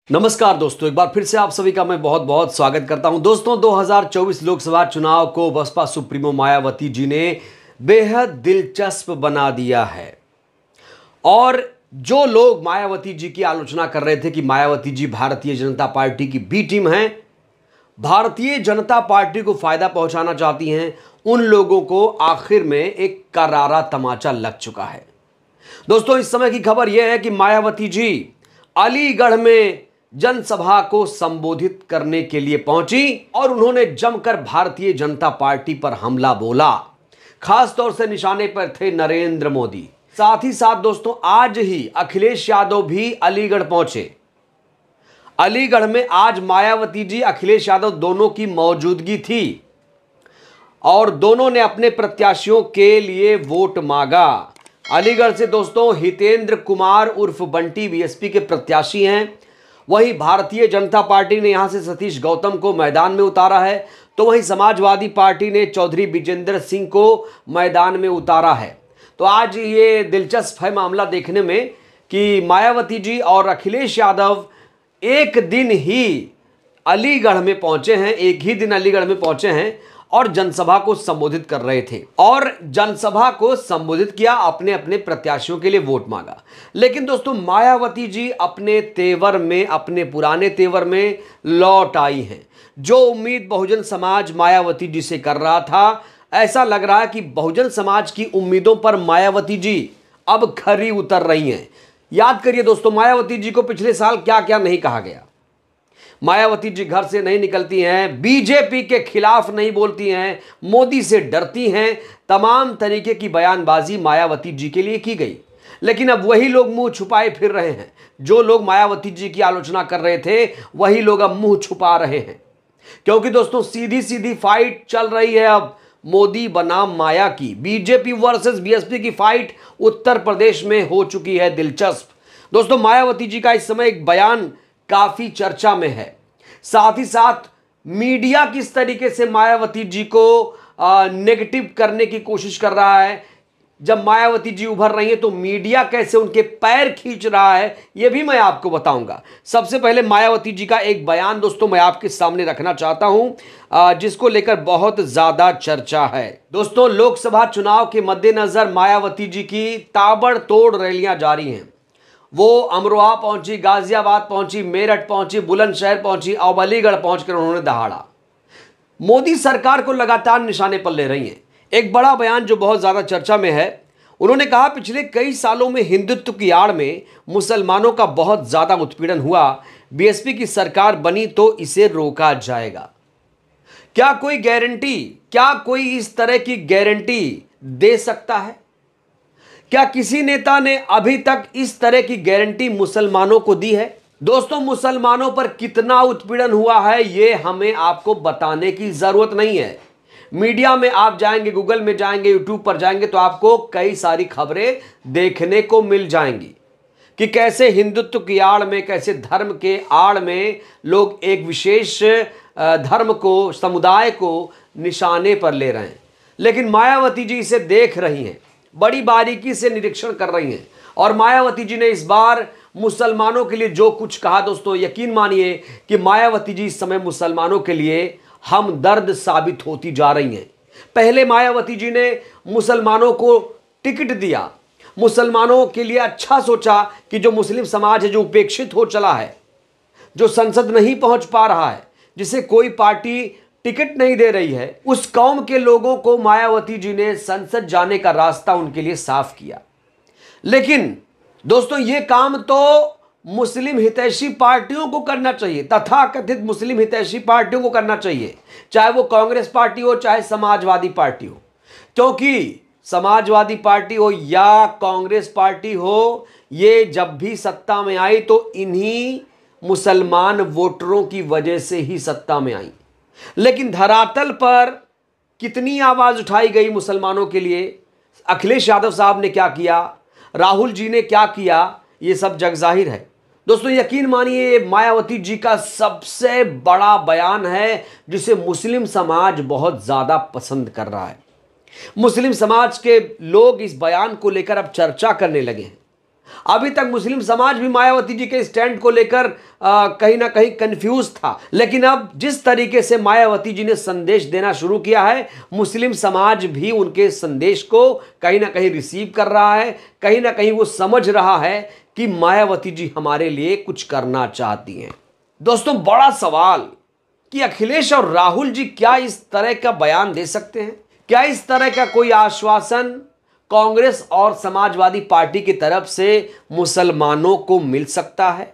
नमस्कार दोस्तों, एक बार फिर से आप सभी का मैं बहुत बहुत स्वागत करता हूं। दोस्तों 2024 लोकसभा चुनाव को बसपा सुप्रीमो मायावती जी ने बेहद दिलचस्प बना दिया है। और जो लोग मायावती जी की आलोचना कर रहे थे कि मायावती जी भारतीय जनता पार्टी की बी टीम हैं, भारतीय जनता पार्टी को फायदा पहुंचाना चाहती हैं, उन लोगों को आखिर में एक करारा तमाचा लग चुका है। दोस्तों इस समय की खबर यह है कि मायावती जी अलीगढ़ में जनसभा को संबोधित करने के लिए पहुंची और उन्होंने जमकर भारतीय जनता पार्टी पर हमला बोला। खास तौर से निशाने पर थे नरेंद्र मोदी। साथ ही साथ दोस्तों आज ही अखिलेश यादव भी अलीगढ़ पहुंचे। अलीगढ़ में आज मायावती जी, अखिलेश यादव दोनों की मौजूदगी थी और दोनों ने अपने प्रत्याशियों के लिए वोट मांगा। अलीगढ़ से दोस्तों हितेंद्र कुमार उर्फ बंटी बीएसपी के प्रत्याशी हैं। वहीं भारतीय जनता पार्टी ने यहां से सतीश गौतम को मैदान में उतारा है, तो वहीं समाजवादी पार्टी ने चौधरी विजेंद्र सिंह को मैदान में उतारा है। तो आज ये दिलचस्प है मामला देखने में कि मायावती जी और अखिलेश यादव एक दिन ही अलीगढ़ में पहुंचे हैं, एक ही दिन अलीगढ़ में पहुंचे हैं और जनसभा को संबोधित कर रहे थे और जनसभा को संबोधित किया, अपने अपने प्रत्याशियों के लिए वोट मांगा। लेकिन दोस्तों मायावती जी अपने तेवर में, अपने पुराने तेवर में लौट आई हैं। जो उम्मीद बहुजन समाज मायावती जी से कर रहा था, ऐसा लग रहा है कि बहुजन समाज की उम्मीदों पर मायावती जी अब खरी उतर रही हैं। याद करिए दोस्तों, मायावती जी को पिछले साल क्या क्या नहीं कहा गया। मायावती जी घर से नहीं निकलती हैं, बीजेपी के खिलाफ नहीं बोलती हैं, मोदी से डरती हैं। तमाम तरीके की बयानबाजी मायावती जी के लिए की गई। लेकिन अब वही लोग मुंह छुपाए फिर रहे हैं। जो लोग मायावती जी की आलोचना कर रहे थे, वही लोग अब मुंह छुपा रहे हैं। क्योंकि दोस्तों सीधी सीधी फाइट चल रही है अब मोदी बनाम माया की। बीजेपी वर्सेस बीएसपी की फाइट उत्तर प्रदेश में हो चुकी है दिलचस्प। दोस्तों मायावती जी का इस समय एक बयान काफी चर्चा में है। साथ ही साथ मीडिया किस तरीके से मायावती जी को नेगेटिव करने की कोशिश कर रहा है। जब मायावती जी उभर रही है तो मीडिया कैसे उनके पैर खींच रहा है, यह भी मैं आपको बताऊंगा। सबसे पहले मायावती जी का एक बयान दोस्तों मैं आपके सामने रखना चाहता हूं, जिसको लेकर बहुत ज्यादा चर्चा है। दोस्तों लोकसभा चुनाव के मद्देनजर मायावती जी की ताबड़तोड़ रैलियां जारी हैं। वो अमरोहा पहुंची, गाजियाबाद पहुंची, मेरठ पहुंची, बुलंदशहर पहुंची, अब अलीगढ़ पहुंचकर उन्होंने दहाड़ा। मोदी सरकार को लगातार निशाने पर ले रही हैं। एक बड़ा बयान जो बहुत ज्यादा चर्चा में है, उन्होंने कहा पिछले कई सालों में हिंदुत्व की आड़ में मुसलमानों का बहुत ज्यादा उत्पीड़न हुआ। बीएसपी की सरकार बनी तो इसे रोका जाएगा। क्या कोई गारंटी, क्या कोई इस तरह की गारंटी दे सकता है? क्या किसी नेता ने अभी तक इस तरह की गारंटी मुसलमानों को दी है? दोस्तों मुसलमानों पर कितना उत्पीड़न हुआ है यह हमें आपको बताने की जरूरत नहीं है। मीडिया में आप जाएंगे, गूगल में जाएंगे, यूट्यूब पर जाएंगे तो आपको कई सारी खबरें देखने को मिल जाएंगी कि कैसे हिंदुत्व की आड़ में, कैसे धर्म के आड़ में लोग एक विशेष धर्म को, समुदाय को निशाने पर ले रहे हैं। लेकिन मायावती जी इसे देख रही हैं, बड़ी बारीकी से निरीक्षण कर रही हैं। और मायावती जी ने इस बार मुसलमानों के लिए जो कुछ कहा दोस्तों, यकीन मानिए कि मायावती जी इस समय मुसलमानों के लिए हमदर्द साबित होती जा रही हैं। पहले मायावती जी ने मुसलमानों को टिकट दिया, मुसलमानों के लिए अच्छा सोचा कि जो मुस्लिम समाज है, जो उपेक्षित हो चला है, जो संसद नहीं पहुंच पा रहा है, जिसे कोई पार्टी टिकट नहीं दे रही है, उस कौम के लोगों को मायावती जी ने संसद जाने का रास्ता उनके लिए साफ किया। लेकिन दोस्तों ये काम तो मुस्लिम हितैषी पार्टियों को करना चाहिए, तथाकथित मुस्लिम हितैषी पार्टियों को करना चाहिए, चाहे वो कांग्रेस पार्टी हो, चाहे समाजवादी पार्टी हो। क्योंकि समाजवादी पार्टी हो या कांग्रेस पार्टी हो, ये जब भी सत्ता में आई तो इन्हीं मुसलमान वोटरों की वजह से ही सत्ता में आई। लेकिन धरातल पर कितनी आवाज उठाई गई मुसलमानों के लिए, अखिलेश यादव साहब ने क्या किया, राहुल जी ने क्या किया, ये सब जग जाहिर है। दोस्तों यकीन मानिए मायावती जी का सबसे बड़ा बयान है जिसे मुस्लिम समाज बहुत ज्यादा पसंद कर रहा है। मुस्लिम समाज के लोग इस बयान को लेकर अब चर्चा करने लगे हैं। अभी तक मुस्लिम समाज भी मायावती जी के स्टैंड को लेकर कहीं ना कहीं कंफ्यूज था, लेकिन अब जिस तरीके से मायावती जी ने संदेश देना शुरू किया है, मुस्लिम समाज भी उनके संदेश को कहीं ना कहीं रिसीव कर रहा है। कहीं ना कहीं वो समझ रहा है कि मायावती जी हमारे लिए कुछ करना चाहती हैं। दोस्तों, बड़ा सवाल कि अखिलेश और राहुल जी क्या इस तरह का बयान दे सकते हैं? क्या इस तरह का कोई आश्वासन कांग्रेस और समाजवादी पार्टी की तरफ से मुसलमानों को मिल सकता है?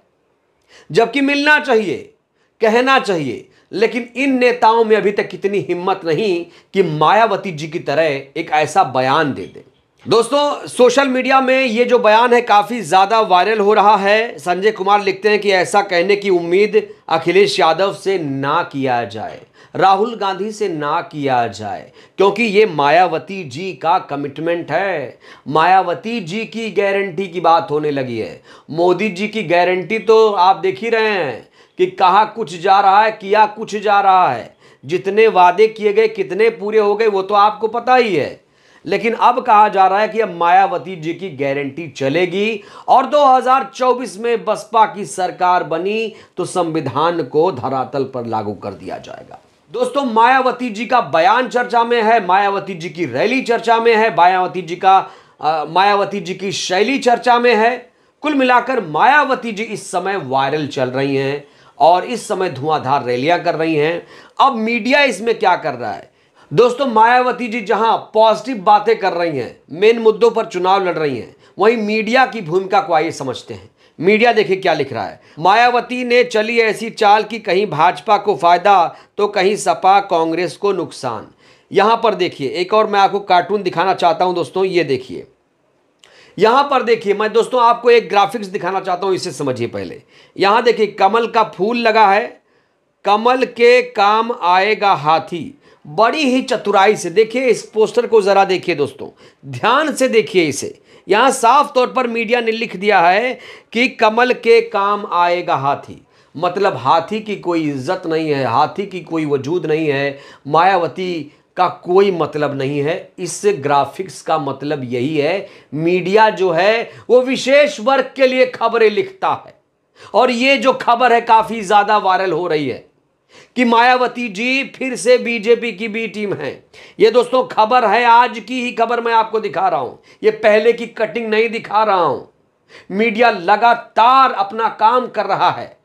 जबकि मिलना चाहिए, कहना चाहिए, लेकिन इन नेताओं में अभी तक इतनी हिम्मत नहीं कि मायावती जी की तरह एक ऐसा बयान दे दें। दोस्तों, सोशल मीडिया में ये जो बयान है काफ़ी ज़्यादा वायरल हो रहा है। संजय कुमार लिखते हैं कि ऐसा कहने की उम्मीद अखिलेश यादव से ना किया जाए, राहुल गांधी से ना किया जाए, क्योंकि ये मायावती जी का कमिटमेंट है। मायावती जी की गारंटी की बात होने लगी है। मोदी जी की गारंटी तो आप देख ही रहे हैं कि कहाँ कुछ जा रहा है, किया कुछ जा रहा है। जितने वादे किए गए कितने पूरे हो गए वो तो आपको पता ही है। लेकिन अब कहा जा रहा है कि अब मायावती जी की गारंटी चलेगी और 2024 में बसपा की सरकार बनी तो संविधान को धरातल पर लागू कर दिया जाएगा। दोस्तों, मायावती जी का बयान चर्चा में है, मायावती जी की रैली चर्चा में है, मायावती जी की शैली चर्चा में है। कुल मिलाकर मायावती जी इस समय वायरल चल रही हैं और इस समय धुआंधार रैलियां कर रही हैं। अब मीडिया इसमें क्या कर रहा है? दोस्तों, मायावती जी जहां पॉजिटिव बातें कर रही हैं, मेन मुद्दों पर चुनाव लड़ रही हैं, वहीं मीडिया की भूमिका को आइए समझते हैं। मीडिया देखिए क्या लिख रहा है। मायावती ने चली ऐसी चाल कि कहीं भाजपा को फायदा तो कहीं सपा कांग्रेस को नुकसान। यहां पर देखिए, एक और मैं आपको कार्टून दिखाना चाहता हूं दोस्तों। ये देखिए, यहां पर देखिए, मैं दोस्तों आपको एक ग्राफिक्स दिखाना चाहता हूं, इसे समझिए पहले। यहां देखिए, कमल का फूल लगा है, कमल के काम आएगा हाथी। बड़ी ही चतुराई से देखिए इस पोस्टर को, जरा देखिए दोस्तों, ध्यान से देखिए इसे। यहां साफ तौर पर मीडिया ने लिख दिया है कि कमल के काम आएगा हाथी, मतलब हाथी की कोई इज्जत नहीं है, हाथी की कोई वजूद नहीं है, मायावती का कोई मतलब नहीं है। इस ग्राफिक्स का मतलब यही है, मीडिया जो है वो विशेष वर्ग के लिए खबरें लिखता है और ये जो खबर है काफी ज्यादा वायरल हो रही है कि मायावती जी फिर से बीजेपी की बी टीम है। ये दोस्तों खबर है, आज की ही खबर मैं आपको दिखा रहा हूं, ये पहले की कटिंग नहीं दिखा रहा हूं। मीडिया लगातार अपना काम कर रहा है।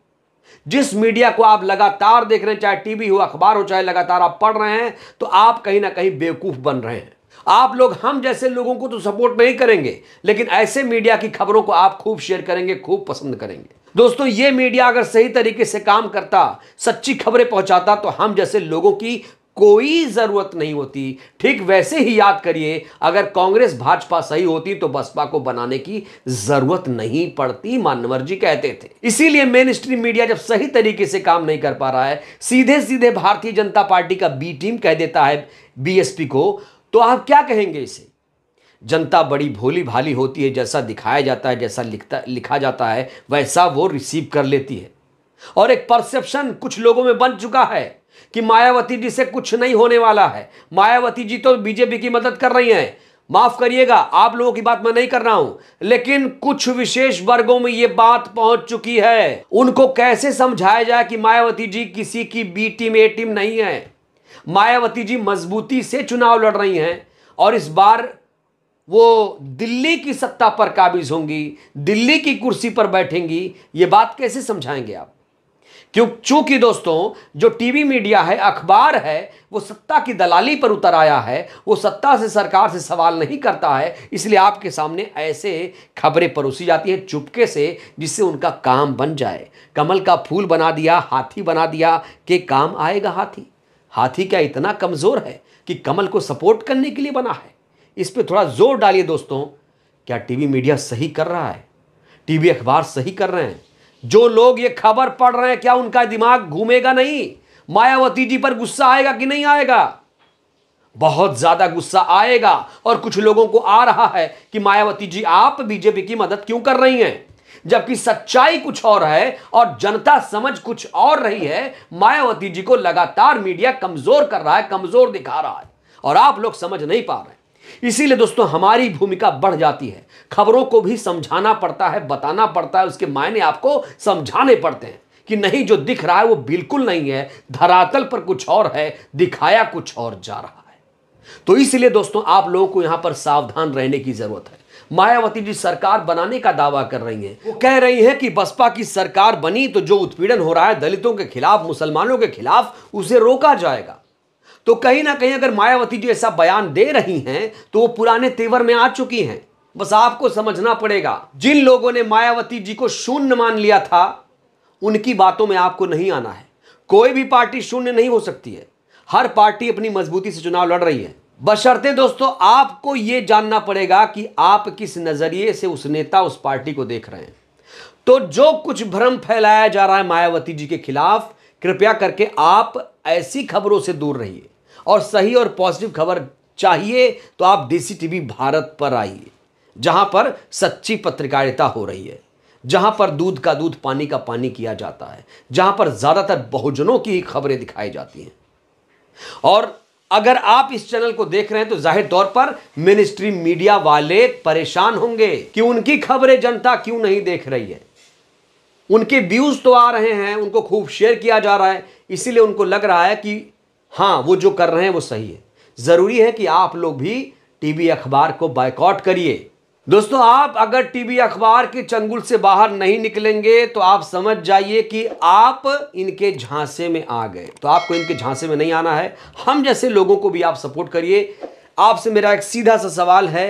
जिस मीडिया को आप लगातार देख रहे हैं, चाहे टीवी हो, अखबार हो, चाहे लगातार आप पढ़ रहे हैं, तो आप कहीं ना कहीं बेवकूफ बन रहे हैं। आप लोग हम जैसे लोगों को तो सपोर्ट नहीं करेंगे, लेकिन ऐसे मीडिया की खबरों को आप खूब शेयर करेंगे, खूब पसंद करेंगे। दोस्तों, ये मीडिया अगर सही तरीके से काम करता, सच्ची खबरें पहुंचाता, तो हम जैसे लोगों की कोई जरूरत नहीं होती। ठीक वैसे ही याद करिए, अगर कांग्रेस भाजपा सही होती तो बसपा को बनाने की जरूरत नहीं पड़ती, मान्यवर जी कहते थे। इसीलिए मेन स्ट्रीम मीडिया जब सही तरीके से काम नहीं कर पा रहा है, सीधे सीधे भारतीय जनता पार्टी का बी टीम कह देता है बीएसपी को, तो आप क्या कहेंगे इसे? जनता बड़ी भोली भाली होती है, जैसा दिखाया जाता है, जैसा लिखा जाता है, वैसा वो रिसीव कर लेती है। और एक परसेप्शन कुछ लोगों में बन चुका है कि मायावती जी से कुछ नहीं होने वाला है, मायावती जी तो बीजेपी की मदद कर रही हैं। माफ करिएगा, आप लोगों की बात मैं नहीं कर रहा हूं, लेकिन कुछ विशेष वर्गों में यह बात पहुंच चुकी है। उनको कैसे समझाया जाए कि मायावती जी किसी की बी टीम ए टीम नहीं है। मायावती जी मजबूती से चुनाव लड़ रही हैं और इस बार वो दिल्ली की सत्ता पर काबिज होंगी, दिल्ली की कुर्सी पर बैठेंगी। ये बात कैसे समझाएंगे आप? चूंकि दोस्तों जो टीवी मीडिया है, अखबार है, वो सत्ता की दलाली पर उतर आया है, वो सत्ता से, सरकार से सवाल नहीं करता है, इसलिए आपके सामने ऐसे खबरें परोसी जाती हैं चुपके से, जिससे उनका काम बन जाए। कमल का फूल बना दिया, हाथी बना दिया कि काम आएगा हाथी। हाथी क्या इतना कमजोर है कि कमल को सपोर्ट करने के लिए बना है? इस पे थोड़ा जोर डालिए दोस्तों। क्या टीवी मीडिया सही कर रहा है? टीवी अखबार सही कर रहे हैं? जो लोग ये खबर पढ़ रहे हैं, क्या उनका दिमाग घूमेगा नहीं? मायावती जी पर गुस्सा आएगा कि नहीं आएगा? बहुत ज्यादा गुस्सा आएगा। और कुछ लोगों को आ रहा है कि मायावती जी आप बीजेपी की मदद क्यों कर रही हैं, जबकि सच्चाई कुछ और है और जनता समझ कुछ और रही है। मायावती जी को लगातार मीडिया कमजोर कर रहा है, कमजोर दिखा रहा है और आप लोग समझ नहीं पा रहे। इसीलिए दोस्तों हमारी भूमिका बढ़ जाती है, खबरों को भी समझाना पड़ता है, बताना पड़ता है, उसके मायने आपको समझाने पड़ते हैं कि नहीं जो दिख रहा है वो बिल्कुल नहीं है, धरातल पर कुछ और है, दिखाया कुछ और जा रहा है। तो इसलिए दोस्तों आप लोगों को यहां पर सावधान रहने की जरूरत है। मायावती जी सरकार बनाने का दावा कर रही हैं, वो कह रही हैं कि बसपा की सरकार बनी तो जो उत्पीड़न हो रहा है दलितों के खिलाफ, मुसलमानों के खिलाफ, उसे रोका जाएगा। तो कहीं ना कहीं अगर मायावती जी ऐसा बयान दे रही हैं तो वो पुराने तेवर में आ चुकी हैं। बस आपको समझना पड़ेगा, जिन लोगों ने मायावती जी को शून्य मान लिया था उनकी बातों में आपको नहीं आना है। कोई भी पार्टी शून्य नहीं हो सकती है, हर पार्टी अपनी मजबूती से चुनाव लड़ रही है। बशर्ते दोस्तों आपको यह जानना पड़ेगा कि आप किस नजरिए से उस नेता, उस पार्टी को देख रहे हैं। तो जो कुछ भ्रम फैलाया जा रहा है मायावती जी के खिलाफ, कृपया करके आप ऐसी खबरों से दूर रहिए और सही और पॉजिटिव खबर चाहिए तो आप देसी टीवी भारत पर आइए, जहां पर सच्ची पत्रकारिता हो रही है, जहां पर दूध का दूध, पानी का पानी किया जाता है, जहां पर ज्यादातर बहुजनों की ही खबरें दिखाई जाती हैं। और अगर आप इस चैनल को देख रहे हैं तो जाहिर तौर पर मिनिस्ट्री मीडिया वाले परेशान होंगे कि उनकी खबरें जनता क्यों नहीं देख रही है। उनके व्यूज तो आ रहे हैं, उनको खूब शेयर किया जा रहा है, इसीलिए उनको लग रहा है कि हां वो जो कर रहे हैं वो सही है। जरूरी है कि आप लोग भी टीवी अखबार को बायकॉट करिए। दोस्तों आप अगर टीवी अखबार के चंगुल से बाहर नहीं निकलेंगे तो आप समझ जाइए कि आप इनके झांसे में आ गए। तो आपको इनके झांसे में नहीं आना है, हम जैसे लोगों को भी आप सपोर्ट करिए। आपसे मेरा एक सीधा सा सवाल है,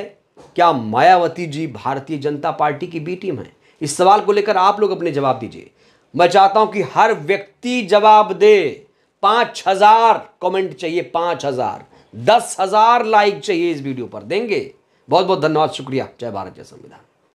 क्या मायावती जी भारतीय जनता पार्टी की बी टीम है? इस सवाल को लेकर आप लोग अपने जवाब दीजिए। मैं चाहता हूं कि हर व्यक्ति जवाब दे। 5000 कमेंट चाहिए, 5000, 10,000 लाइक चाहिए इस वीडियो पर। देंगे? बहुत बहुत धन्यवाद, शुक्रिया। जय भारत, जय संविधान।